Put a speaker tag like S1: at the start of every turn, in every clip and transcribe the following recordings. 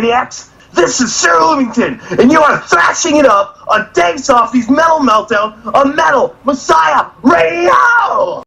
S1: Maniacs! This is Sir Hoovington, and you are thrashing it up on Dave Softees Metal Meltdown on Metal Messiah Radio!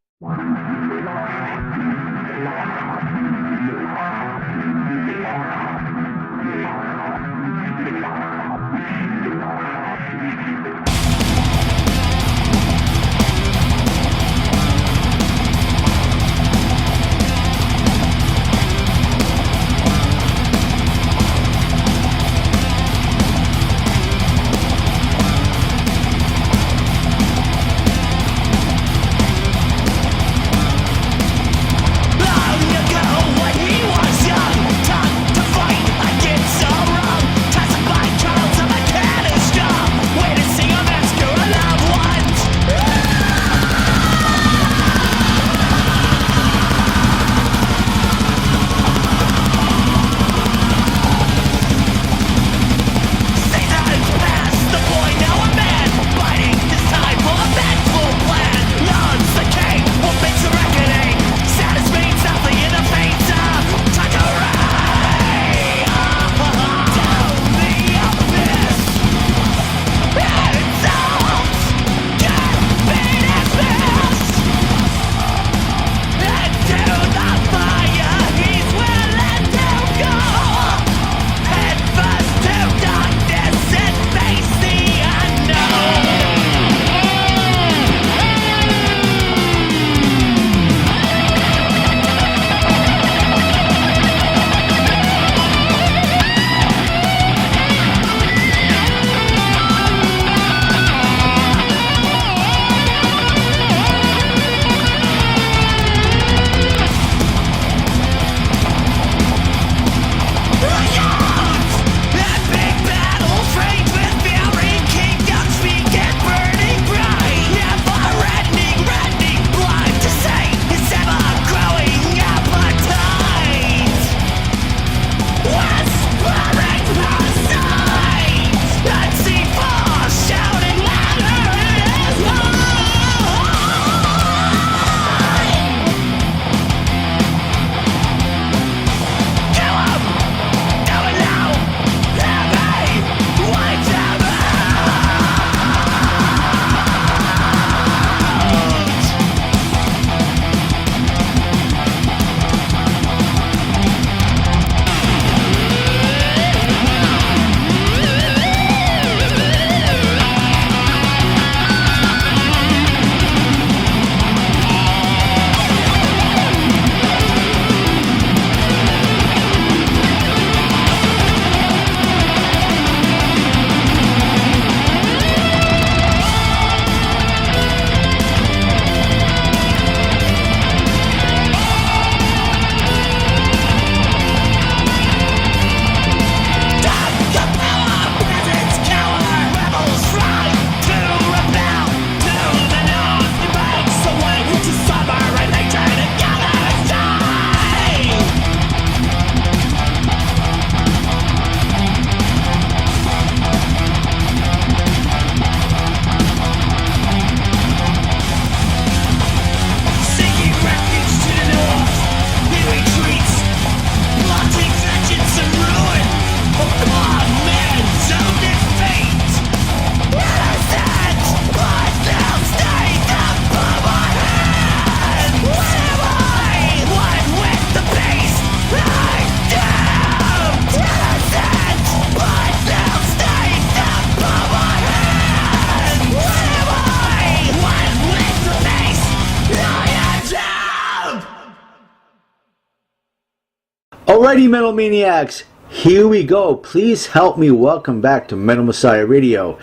S2: Alrighty, Metal Maniacs, here we go. Please help me welcome back to Metal Messiah Radio.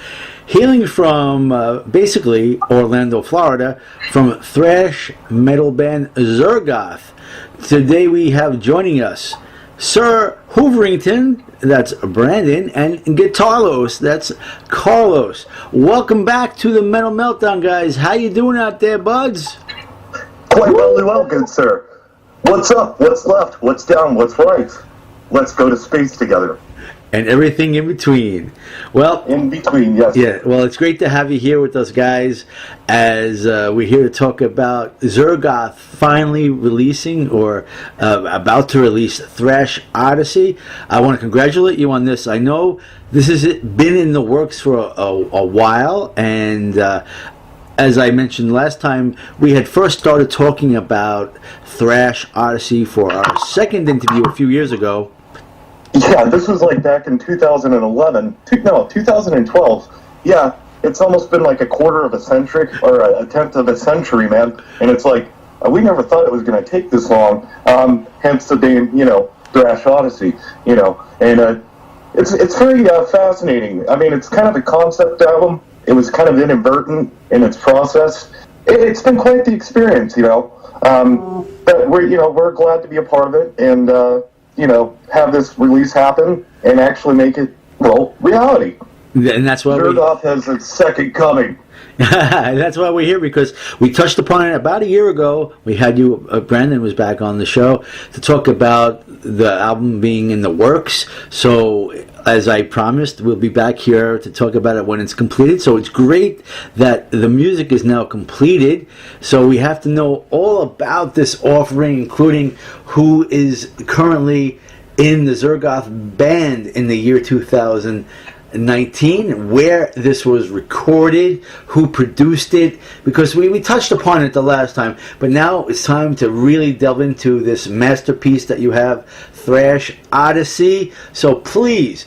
S2: Hailing from basically Orlando, Florida, from thrash metal band Zergoth. Today we have joining us Sir Hooverington, that's Brandon, and Guitarlos, that's Carlos. Welcome back to the Metal Meltdown, guys. How you doing out there, buds?
S1: Quite well, good sir. What's up? What's left? What's down? What's right? Let's go to space together.
S2: And everything in between. Well,
S1: in between, yes.
S2: Yeah, well, it's great to have you here with us, guys, as we're here to talk about Zergoth finally releasing or about to release Thrash Odyssey. I want to congratulate you on this. I know this has been in the works for a while, and as I mentioned last time, we had first started talking about Thrash Odyssey for our second interview a few years ago.
S1: Yeah, this was like back in 2012. Yeah, it's almost been like a quarter of a century, or a tenth of a century, man. And it's like, we never thought it was going to take this long. Hence the name, Thrash Odyssey, And it's very fascinating. I mean, it's kind of a concept album. It was kind of inadvertent in its process. It's been quite the experience, But we're glad to be a part of it, and have this release happen and actually make it, reality.
S2: And that's why
S1: Zergoth has its second coming.
S2: That's why we're here, because we touched upon it about a year ago. We had you, Brandon was back on the show to talk about the album being in the works. So, as I promised, we'll be back here to talk about it when it's completed. So it's great that the music is now completed. So we have to know all about this offering, including who is currently in the Zergoth band in the year 2019, where this was recorded, who produced it, because we touched upon it the last time, but now it's time to really delve into this masterpiece that you have, Thrash Odyssey. So please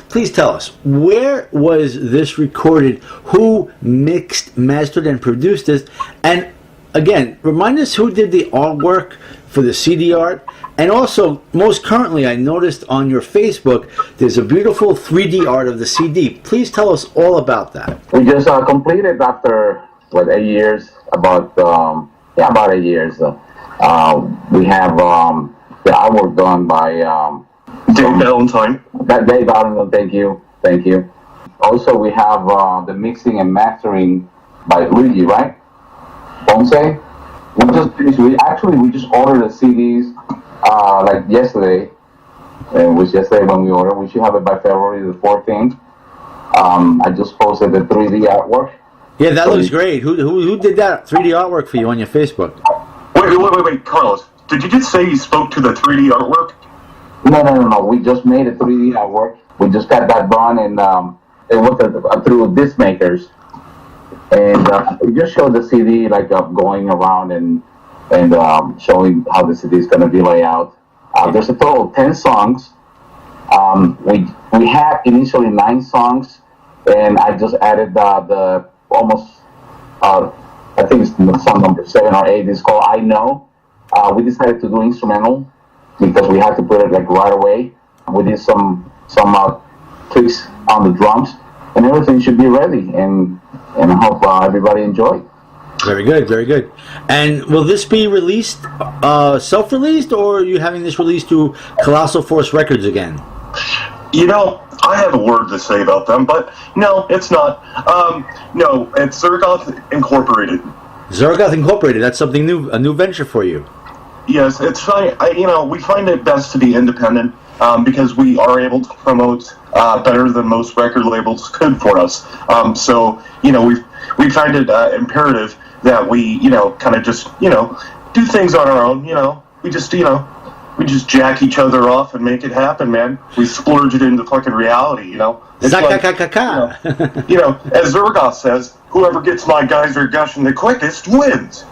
S2: tell us, where was this recorded? Who mixed, mastered, and produced this? And again, remind us who did the artwork for the CD art. And also, most currently, I noticed on your Facebook, there's a beautiful 3D art of the CD. Please tell us all about that.
S3: We just completed after, 8 years, about 8 years. We have the artwork done by
S1: Dave Valentine.
S3: Dave Valentine, thank you. Also, we have the mixing and mastering by Luigi, right? Ponce? We just finished. We just ordered the CDs yesterday. It was yesterday when we ordered. We should have it by February the 14th. I just posted the 3D artwork.
S2: Yeah, that looks great. Who did that 3D artwork for you on your Facebook?
S1: Wait, Carlos. Did you just say you spoke to the 3D artwork?
S3: No. We just made a 3D artwork. We just got that done, and it was through disc makers. And we just showed the CD going around and showing how the CD is going to be laid out. There's a total of 10 songs. We had initially 9 songs, and I just added the almost I think it's song number 7 or 8. It's called I Know. We decided to do instrumental because we had to put it right away. We did some tricks on the drums, and everything should be ready. And I hope everybody enjoy.
S2: Very good, very good. And will this be released, self-released, or are you having this released through Colossal Force Records again?
S1: I have a word to say about them, but no, it's not. No, it's Zergoth Incorporated.
S2: Zergoth Incorporated, that's something new, a new venture for you.
S1: Yes, it's fine. We find it best to be independent because we are able to promote better than most record labels could for us. So we find it imperative that we kind of just do things on our own. We just jack each other off and make it happen, man. We splurge it into fucking reality. It's as Zergoth says, whoever gets my geyser gushing the quickest wins.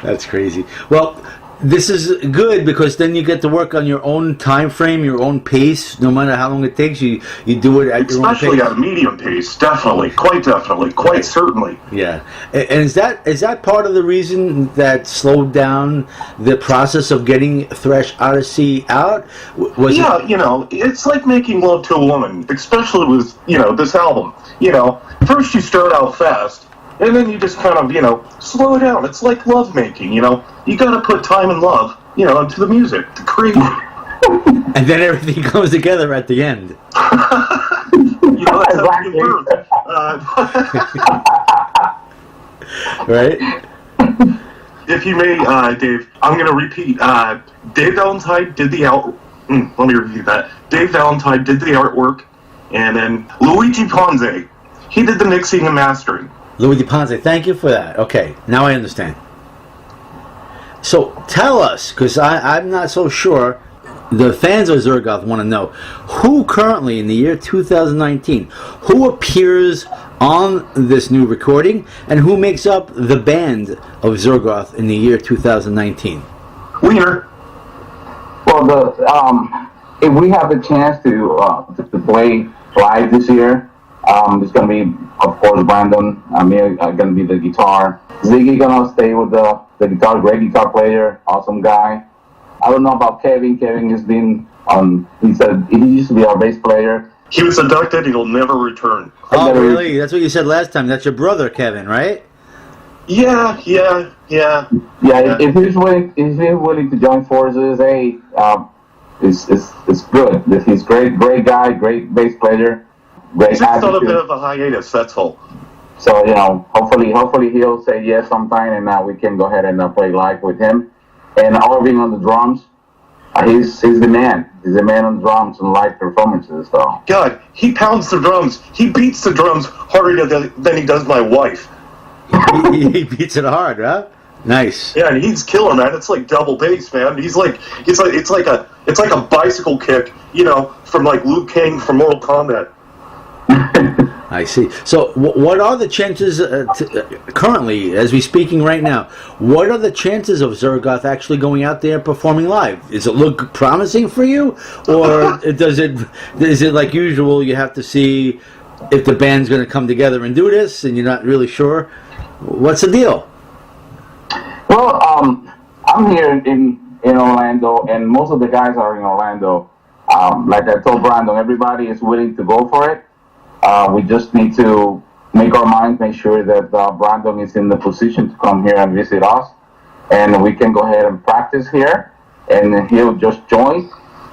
S2: That's crazy. Well, this is good because then you get to work on your own time frame, your own pace. No matter how long it takes, you do it at your own pace.
S1: Especially at a medium pace, definitely, quite certainly.
S2: Yeah, and is that part of the reason that slowed down the process of getting Thrash Odyssey out?
S1: It's like making love to a woman, especially with this album. First you start out fast. And then you just kind of, slow it down. It's like love making, You got to put time and love, into the music to create.
S2: And then everything comes together at the end.
S1: That's how you give birth.
S2: Right?
S1: If you may, Dave, I'm going to repeat. Dave Valentine did the let me review that. Dave Valentine did the artwork, and then Luigi Ponze, he did the mixing and mastering.
S2: Luigi Ponze, thank you for that. Okay, now I understand. So tell us, because I'm not so sure, the fans of Zergoth want to know, who currently in the year 2019, who appears on this new recording, and who makes up the band of Zergoth in the year 2019?
S1: Wiener.
S3: Well, if we have the chance to play live this year, it's going to be, of course, Brandon. I'm going to be the guitar. Ziggy going to stay with the guitar, great guitar player, awesome guy. I don't know about Kevin. Kevin has been he said he used to be our bass player.
S1: He was abducted. He'll never return.
S2: Oh, really? That's what you said last time. That's your brother, Kevin, right?
S1: Yeah.
S3: If he's willing to join forces, hey, it's good. He's great guy, great bass player, great
S1: He's just on a
S3: attitude.
S1: bit of a hiatus, that's all.
S3: So, hopefully he'll say yes sometime, and now we can go ahead and play live with him. And Orvin on the drums, he's the man. He's the man on drums and live performances. So.
S1: God, he pounds the drums. He beats the drums harder than he does my wife.
S2: He beats it hard, huh? Nice.
S1: Yeah, and he's killer, man. It's like double bass, man. It's like a bicycle kick, from like Liu Kang from Mortal Kombat.
S2: I see. So, what are the chances currently, as we're speaking right now? What are the chances of Zergoth actually going out there performing live? Does it look promising for you, or is it like usual? You have to see if the band's going to come together and do this, and you're not really sure. What's the deal?
S3: Well, I'm here in Orlando, and most of the guys are in Orlando. Like I told Brandon, everybody is willing to go for it. We just need to make our minds, make sure that Brandon is in the position to come here and visit us, and we can go ahead and practice here, and he'll just join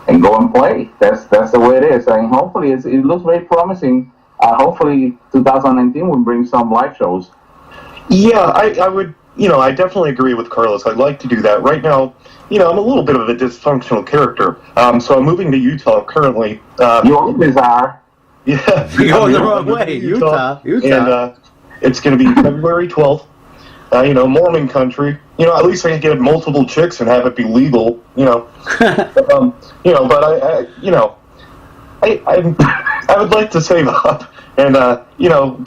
S3: and go and play. That's the way it is, and hopefully it looks very promising. Hopefully 2019 will bring some live shows.
S1: Yeah, I would, I definitely agree with Carlos. I'd like to do that. Right now, I'm a little bit of a dysfunctional character, so I'm moving to Utah currently.
S3: You always are.
S1: Yeah.
S2: You're going the wrong way. Utah.
S1: And it's going to be February 12th. Mormon country. At least I can get multiple chicks and have it be legal. But I would like to save up and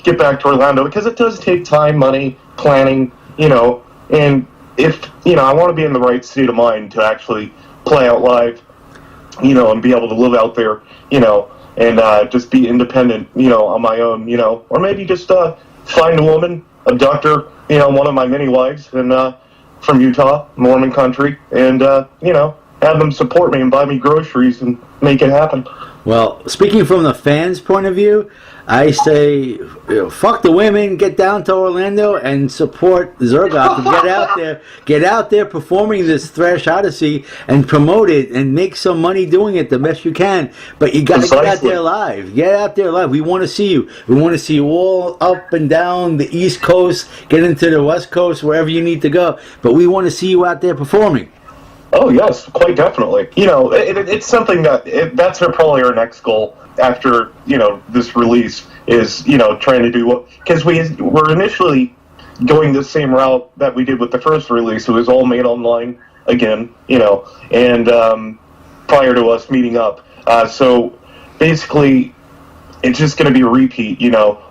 S1: get back to Orlando, because it does take time, money, planning. And if I want to be in the right state of mind to actually play out live, and be able to live out there, and just be independent, on my own, or maybe just find a woman, abduct her, one of my many wives, and from Utah, Mormon country, and have them support me and buy me groceries and make it happen.
S2: Well, speaking from the fans' point of view, I say, fuck the women, get down to Orlando and support Zergoth. Get out there performing this Thrash Odyssey and promote it and make some money doing it the best you can. But you got to get out there live. Get out there live. We want to see you. We want to see you all up and down the East Coast, get into the West Coast, wherever you need to go. But we want to see you out there performing.
S1: Oh, yes, quite definitely. It's something that's probably our next goal after, this release is, trying to do because we were initially going the same route that we did with the first release. It was all made online again, and prior to us meeting up. So basically, it's just going to be a repeat,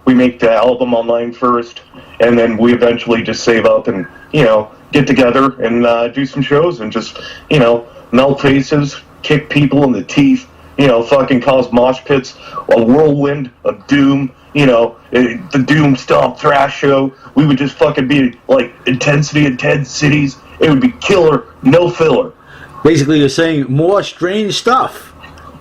S1: we make the album online first, and then we eventually just save up and, get together and do some shows and just, melt faces, kick people in the teeth, fucking cause mosh pits, a whirlwind of doom, the Doom Stomp Thrash show. We would just fucking be like intensity in 10 cities. It would be killer, no filler.
S2: Basically, you're saying more strange stuff.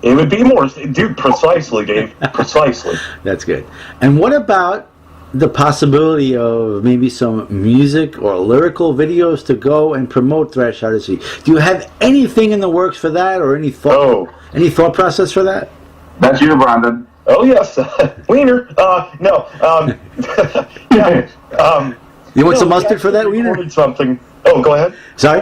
S1: It would be more, dude, precisely, Dave, precisely.
S2: That's good. And what about the possibility of maybe some music or lyrical videos to go and promote Thrash Odyssey? Do you have anything in the works for that, or any thought process for that?
S3: That's you, Brandon.
S1: Oh yes, Wiener. No. Yeah.
S2: You want some mustard for that, Wiener?
S1: Something. Oh, go ahead.
S2: Sorry.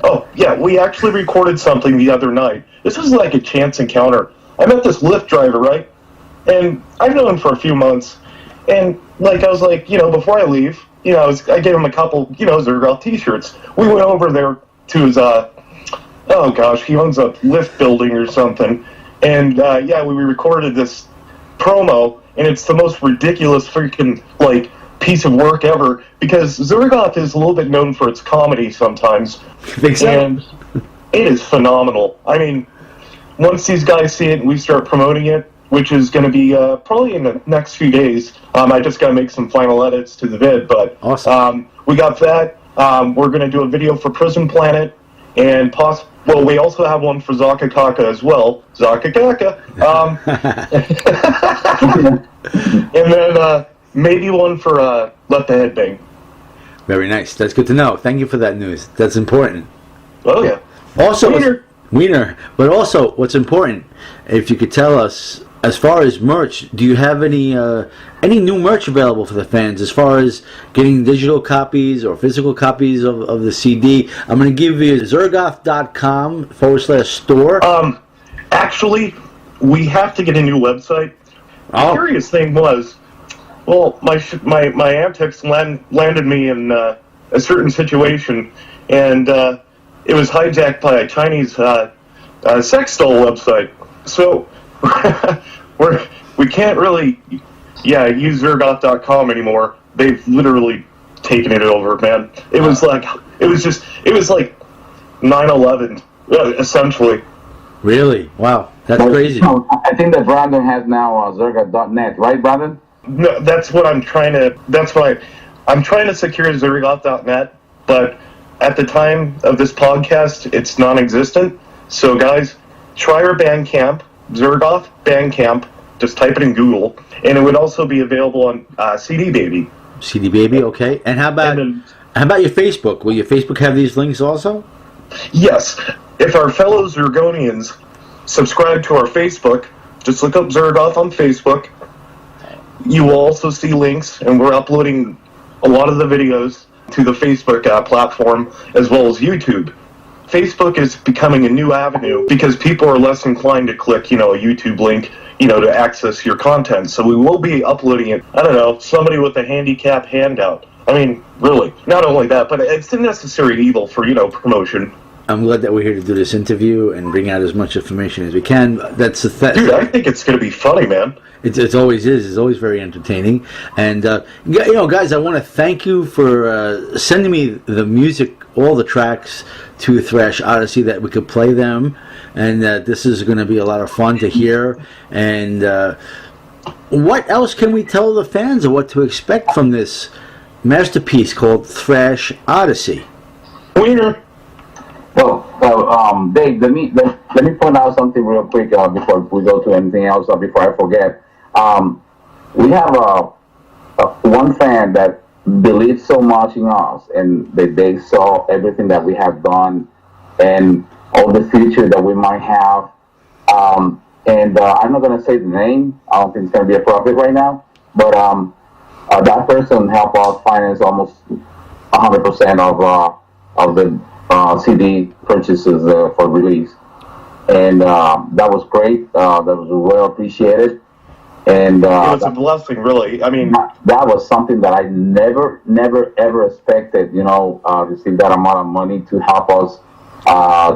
S1: Oh, yeah, we actually recorded something the other night. This was like a chance encounter. I met this Lyft driver, right? And I've known him for a few months. And, like, I was like, before I leave, I gave him a couple, Zergoth t-shirts. We went over there to his, oh gosh, he owns a Lyft building or something. And, we recorded this promo, and it's the most ridiculous freaking, like, piece of work ever, because Zergoth is a little bit known for its comedy sometimes.
S2: Think so?
S1: And it is phenomenal. I mean, once these guys see it and we start promoting it, which is going to be probably in the next few days, I just got to make some final edits to the vid, but
S2: awesome.
S1: We got that. We're going to do a video for Prison Planet, and we also have one for Zaka Kaka as well. Zaka Kaka. And then maybe one for Let the Head Bang.
S2: Very nice. That's good to know. Thank you for that news. That's important.
S1: Oh, yeah.
S2: Also, Wiener. But also, what's important, if you could tell us, as far as merch, do you have any new merch available for the fans as far as getting digital copies or physical copies of the CD? I'm going to give you Zergoth.com/store.
S1: Actually, we have to get a new website. The curious thing was, well, my antics landed me in a certain situation, and it was hijacked by a Chinese sex doll website. So we can't really, use Zergoth.com anymore. They've literally taken it over, man. It was like 9/11, essentially.
S2: Really? Wow, that's crazy.
S3: I think that Brandon has now Zergoth.net, right, Brandon?
S1: No, that's what I'm trying to. I'm trying to secure Zergoth.net, but at the time of this podcast, it's non-existent. So, guys, try our Bandcamp, Zergoth Bandcamp. Just type it in Google, and it would also be available on CD Baby.
S2: CD Baby, okay. And how about your Facebook? Will your Facebook have these links also?
S1: Yes. If our fellow Zergonians subscribe to our Facebook, just look up Zergoth on Facebook. You will also see links, and we're uploading a lot of the videos to the Facebook platform as well as YouTube. Facebook is becoming a new avenue because people are less inclined to click, a YouTube link, to access your content. So we will be uploading it. I don't know, somebody with a handicap handout. I mean, really. Not only that, but it's a necessary evil for, promotion.
S2: I'm glad that we're here to do this interview and bring out as much information as we can. That's the
S1: Dude, I think it's going to be funny, man.
S2: It always is. It's always very entertaining. And, guys, I want to thank you for sending me the music, all the tracks to Thrash Odyssey that we could play them. And this is going to be a lot of fun to hear. And what else can we tell the fans of what to expect from this masterpiece called Thrash Odyssey?
S1: Wiener.
S3: Well, Dave, let me point out something real quick before we go to anything else. Before I forget, we have one fan that believes so much in us, and that they saw everything that we have done, and all the future that we might have. And I'm not gonna say the name. I don't think it's gonna be appropriate right now. But that person helped us finance almost 100% of the CD purchases for release, and that was great. That was well appreciated, and
S1: it was a blessing, really. I mean,
S3: that was something that I never ever expected. Receive that amount of money to help us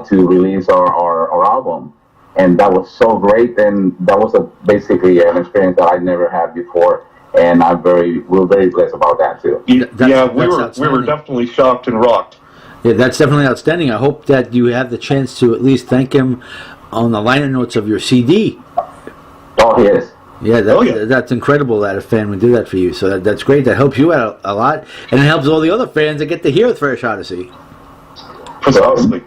S3: to release our album, and that was so great. And that was basically an experience that I never had before, and we're very blessed about that too.
S1: We were definitely shocked and rocked.
S2: Yeah, that's definitely outstanding. I hope that you have the chance to at least thank him on the liner notes of your CD.
S3: Oh, yes.
S2: Yeah, that's incredible that a fan would do that for you. So that's great. That helps you out a lot, and it helps all the other fans that get to hear Thrash Odyssey.
S1: Precisely.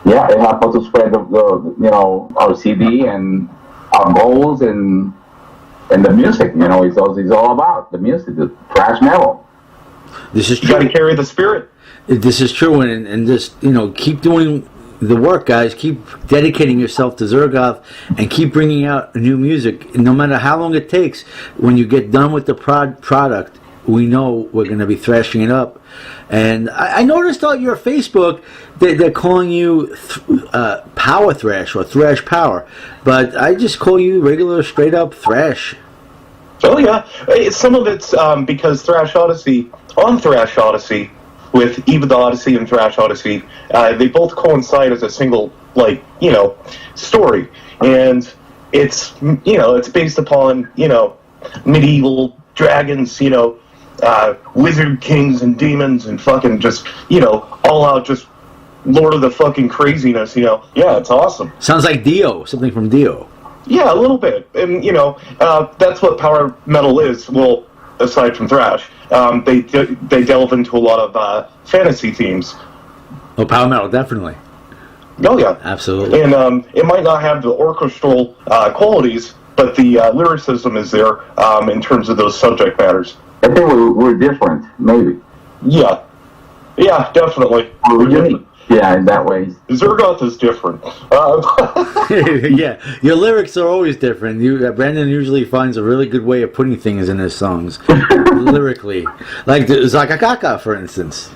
S3: Yeah, it helps us to spread our CD and our goals and the music. It's all about the music, the thrash metal.
S2: This is true.
S1: You got to carry the spirit.
S2: This is true, and just keep doing the work, guys. Keep dedicating yourself to Zergoth, and keep bringing out new music. No matter how long it takes, when you get done with the product, we know we're going to be thrashing it up. And I noticed on your Facebook that they're calling you Power Thrash or Thrash Power, but I just call you regular, straight up Thrash.
S1: Oh yeah, some of it's because Thrash Odyssey, with Eve of the Odyssey and Thrash Odyssey, they both coincide as a single, story, and it's it's based upon medieval dragons, wizard kings and demons and fucking just all out just Lord of the fucking craziness. Yeah, it's awesome.
S2: Sounds like Dio, something from Dio.
S1: Yeah, a little bit, and that's what power metal is. Well, aside from thrash, they delve into a lot of fantasy themes.
S2: Oh, power metal, definitely.
S1: Oh yeah,
S2: absolutely.
S1: And it might not have the orchestral qualities, but the lyricism is there in terms of those subject matters.
S3: I think we're different, maybe.
S1: Yeah, definitely.
S3: We're unique. Yeah, in that way.
S1: Zergoth is different.
S2: Yeah, your lyrics are always different. Brandon usually finds a really good way of putting things in his songs, lyrically. Like the Zakakaka, for instance.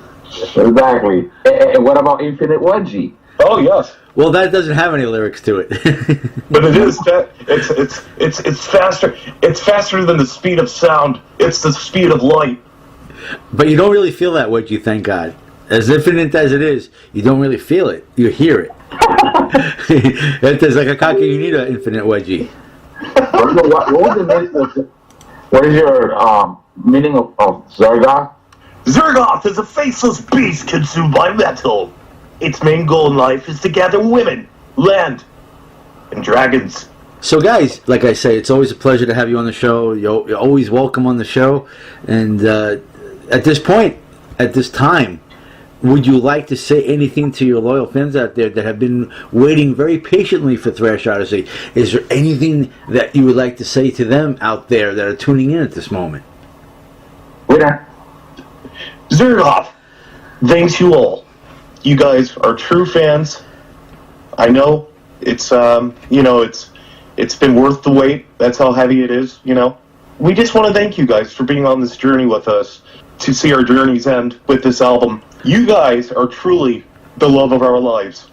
S3: Exactly. And what about Infinite Wedgie?
S1: Oh, yes.
S2: Well, that doesn't have any lyrics to it.
S1: But it is. It's faster. It's faster than the speed of sound. It's the speed of light.
S2: But you don't really feel that wedgie, thank God. As infinite as it is, you don't really feel it. You hear it. If there's like a cocky, you need an infinite wedgie.
S3: What is your meaning of Zergoth?
S1: Zergoth is a faceless beast consumed by metal. Its main goal in life is to gather women, land, and dragons.
S2: So guys, like I say, it's always a pleasure to have you on the show. You're always welcome on the show. And at this point, at this time, would you like to say anything to your loyal fans out there that have been waiting very patiently for Thrash Odyssey? Is there anything that you would like to say to them out there that are tuning in at this moment?
S3: Winner.
S1: Zergoth, thanks you all. You guys are true fans. I know it's it's been worth the wait. That's how heavy it is. We just want to thank you guys for being on this journey with us to see our journeys end with this album. You guys are truly the love of our lives.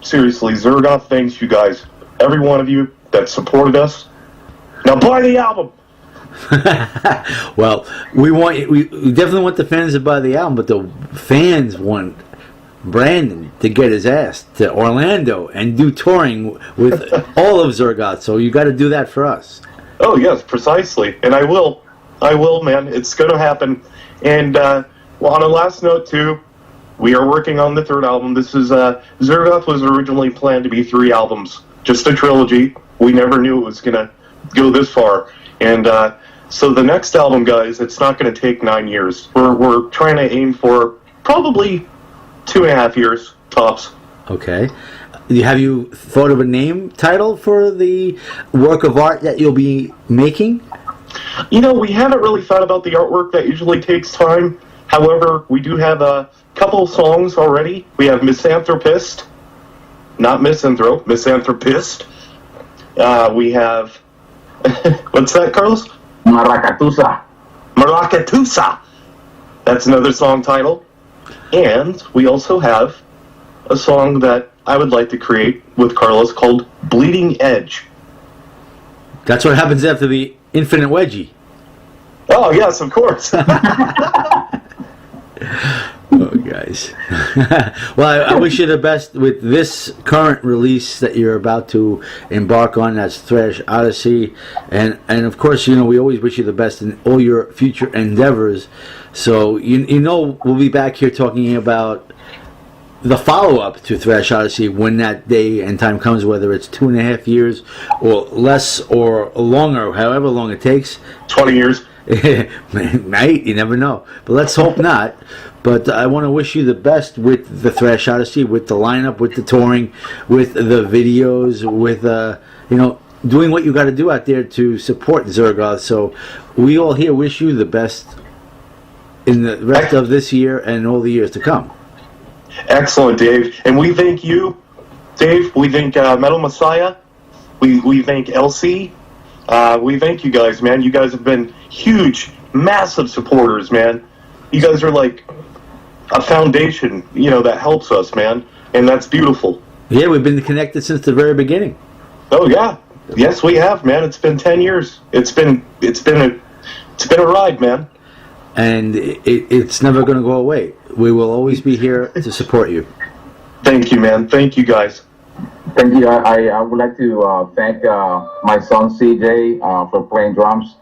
S1: Seriously, Zergoth thanks you guys. Every one of you that supported us. Now buy the album!
S2: Well, we definitely want the fans to buy the album, but the fans want Brandon to get his ass to Orlando and do touring with all of Zergoth, so you got to do that for us.
S1: Oh, yes, precisely. And I will, man. It's going to happen. And on a last note, too, we are working on the third album. This is, Zergoth was originally planned to be 3 albums, just a trilogy. We never knew it was going to go this far. And so the next album, guys, it's not going to take 9 years. We're trying to aim for probably 2.5 years, tops.
S2: Okay. Have you thought of a name title for the work of art that you'll be making?
S1: We haven't really thought about the artwork. That usually takes time. However, we do have a couple of songs already. We have Misanthropist, not Misanthrope, Misanthropist. We have, what's that, Carlos?
S3: Maracatusa.
S1: Maracatusa. That's another song title. And we also have a song that I would like to create with Carlos called Bleeding Edge.
S2: That's what happens after the Infinite Wedgie.
S1: Oh, yes, of course.
S2: Oh, guys. Well, I wish you the best with this current release that you're about to embark on. That's Thrash Odyssey. And of course, we always wish you the best in all your future endeavors. So, we'll be back here talking about the follow-up to Thrash Odyssey when that day and time comes, whether it's 2.5 years or less or longer, however long it takes.
S1: 20 years.
S2: Right? You never know. But let's hope not. But I want to wish you the best with the Thrash Odyssey, with the lineup, with the touring, with the videos, with, doing what you got to do out there to support Zergoth. So we all here wish you the best in the rest of this year and all the years to come.
S1: Excellent, Dave. And we thank you, Dave. We thank Metal Messiah. We thank LC. We thank you guys, man. You guys have been huge massive supporters, man. You guys are like a foundation, that helps us, man, and that's beautiful.
S2: Yeah, we've been connected since the very beginning.
S1: Oh yeah, yes we have, man. It's been 10 years. It's been a ride, man.
S2: And it's never going to go away. We will always be here to support you.
S1: Thank you, man. Thank you, guys.
S3: Thank you. I would like to thank my son CJ for playing drums,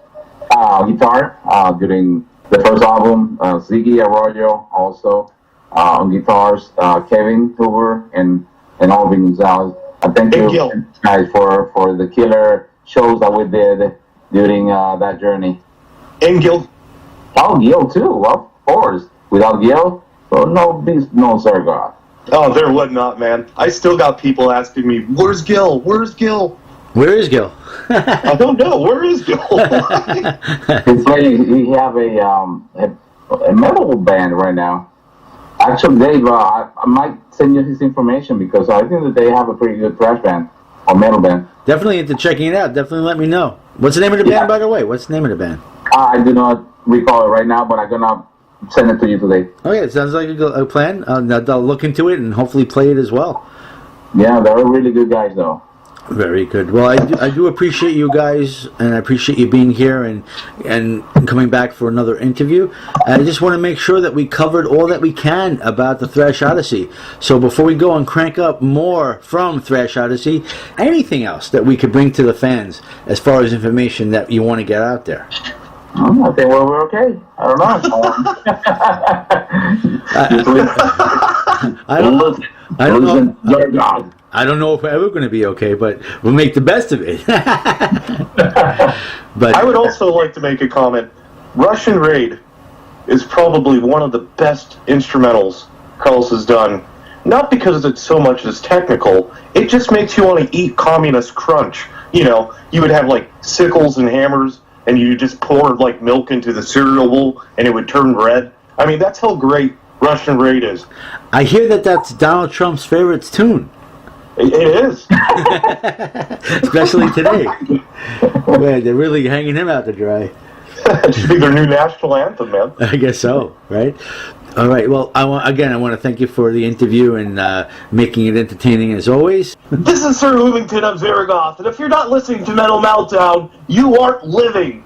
S3: guitar during the first album. Ziggy Arroyo also on guitars. Kevin Hoover and Orvin Gonzales. Thank you guys for the killer shows that we did during that journey.
S1: And Gil.
S3: Oh, Gil too, of course. Without Gil, no Zergoth.
S1: Oh, there would not, man. I still got people asking me, "Where's Gil? Where's Gil?"
S2: Where is Gil?
S1: I don't know. Where is Gil?
S3: He's playing. We have a metal band right now. Actually, Dave, I might send you his information because I think that they have a pretty good thrash band or metal band.
S2: Definitely into checking it out. Definitely let me know. What's the name of the band, by the way? What's the name of the band?
S3: I do not recall it right now, but I'm gonna send it to you today.
S2: Okay, it sounds like a plan. I'll look into it and hopefully play it as well.
S3: Yeah, they're really good guys, though.
S2: Very good. Well, I do appreciate you guys, and I appreciate you being here and coming back for another interview. I just want to make sure that we covered all that we can about the Thrash Odyssey. So before we go and crank up more from Thrash Odyssey, anything else that we could bring to the fans as far as information that you want to get out there?
S3: I think we're okay. I don't know.
S2: I don't know if we're ever going to be okay, but we'll make the best of it. But
S1: I would also like to make a comment. Russian Raid is probably one of the best instrumentals Carlos has done. Not because it's so much as technical, it just makes you want to eat communist crunch. You would have like sickles and hammers, and you just pour like milk into the cereal bowl, and it would turn red. I mean, that's how great Russian Raid is.
S2: I hear that that's Donald Trump's favorite tune.
S1: It is.
S2: Especially today. Man, they're really hanging him out to dry.
S1: It should be their new national anthem, man.
S2: I guess so, right? All right, well, I want to thank you for the interview and making it entertaining as always.
S1: This is Sir Hoovington of Zergoth, and if you're not listening to Metal Meltdown, you aren't living.